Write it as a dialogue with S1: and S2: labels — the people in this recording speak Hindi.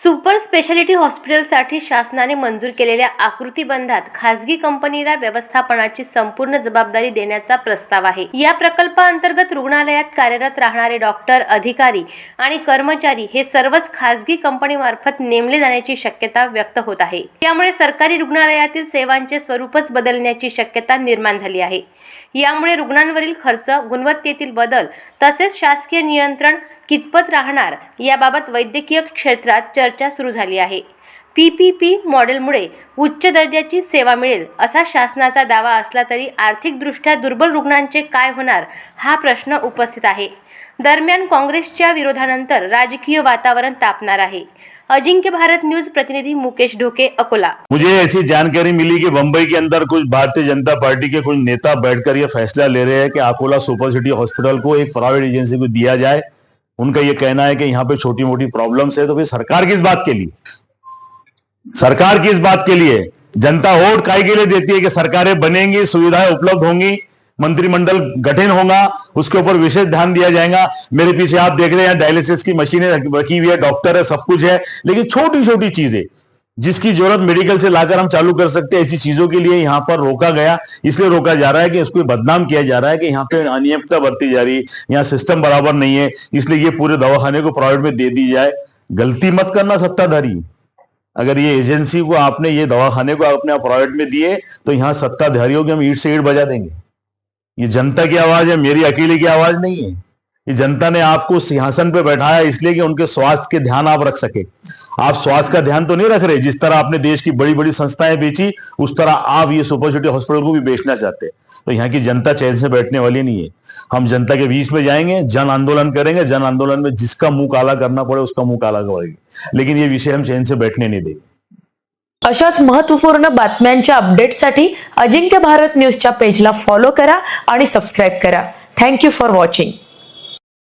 S1: सुपर स्पेशालिटी हॉस्पिटलसाठी शासनाने मंजूर केलेल्या आकृतीबंधात खासगी कंपनीला व्यवस्थापनाची संपूर्ण जबाबदारी देण्याचा प्रस्ताव आहे। या प्रकल्पाअंतर्गत रुग्णालयात कार्यरत राहणारे डॉक्टर, अधिकारी आणि कर्मचारी हे सर्वच खासगी कंपनीमार्फत नेमले जाण्याची शक्यता व्यक्त होत आहे। त्यामुळे सरकारी रुग्णालयातील सेवांचे स्वरूपच बदलण्याची शक्यता निर्माण झाली आहे। यामुळे रुग्णांवरील खर्च, गुणवत्तेतील बदल तसेच शासकीय नियंत्रण कितपत राहणार याबाबत वैद्यकीय क्षेत्रात चर्चा सुरू झाली आहे। PPP मॉडेलमुळे उच्च दर्जाची सेवा मिळेल असा शासनाचा दावा असला तरी आर्थिकदृष्ट्या दुर्बल रुग्णांचे काय होणार हा प्रश्न उपस्थित आहे। दरम्यान काँग्रेसच्या विरोधानंतर राजकीय वातावरण तापणार आहे। अजिंक्य भारत न्यूज प्रतिनिधि मुकेश ढोके, अकोला।
S2: मुझे ऐसी जानकारी मिली कि बंबई के अंदर कुछ भारतीय जनता पार्टी के कुछ नेता बैठकर ये फैसला ले रहे हैं कि अकोला सुपर सिटी हॉस्पिटल को एक प्राइवेट एजेंसी को दिया जाए। उनका ये कहना है कि यहाँ पे छोटी मोटी प्रॉब्लम्स है, तो फिर सरकार किस बात के लिए? सरकार किस बात के लिए? जनता वोट काहे के लिए देती है कि सरकारें बनेंगी, सुविधाएं उपलब्ध होंगी, मंत्रिमंडल गठन होगा, उसके ऊपर विशेष ध्यान दिया जाएगा। मेरे पीछे आप देख रहे हैं डायलिसिस की मशीनें रखी हुई है, डॉक्टर है, सब कुछ है, लेकिन छोटी छोटी चीजें जिसकी जरूरत मेडिकल से लाकर हम चालू कर सकते हैं, ऐसी चीजों के लिए यहाँ पर रोका गया। इसलिए रोका जा रहा है कि उसको बदनाम किया जा रहा है कि यहाँ पे अनियमितता बरती जा रही, यहाँ सिस्टम बराबर नहीं है, इसलिए ये पूरे दवाखाने को प्राइवेट में दे दी जाए। गलती मत करना सत्ताधारी, अगर ये एजेंसी को आपने, ये दवाखाने को आपने प्राइवेट में दिए तो यहाँ सत्ताधारियों की हम ईंट से ईंट बजा देंगे। ये जनता की आवाज है, मेरी अकेले की आवाज नहीं है। ये जनता ने आपको सिंहासन पे बैठाया इसलिए कि उनके स्वास्थ्य के ध्यान आप रख सके। आप स्वास्थ्य का ध्यान तो नहीं रख रहे। जिस तरह आपने देश की बड़ी बड़ी संस्थाएं बेची, उस तरह आप ये सुपर सिटी हॉस्पिटल को भी बेचना चाहते हैं। तो यहाँ की जनता चैन से बैठने वाली नहीं है। हम जनता के बीच में जाएंगे, जन आंदोलन करेंगे। जन आंदोलन में जिसका मुंह काला करना पड़े उसका मुंह काला करेंगे, लेकिन ये विषय हम चैन से बैठने नहीं देंगे।
S3: अशाच महत्त्वपूर्ण बातम्यांच्या अपडेटसाठी अजिंक्य भारत न्यूजच्या पेजला फॉलो करा आणि सबस्क्राइब करा। Thank you for watching.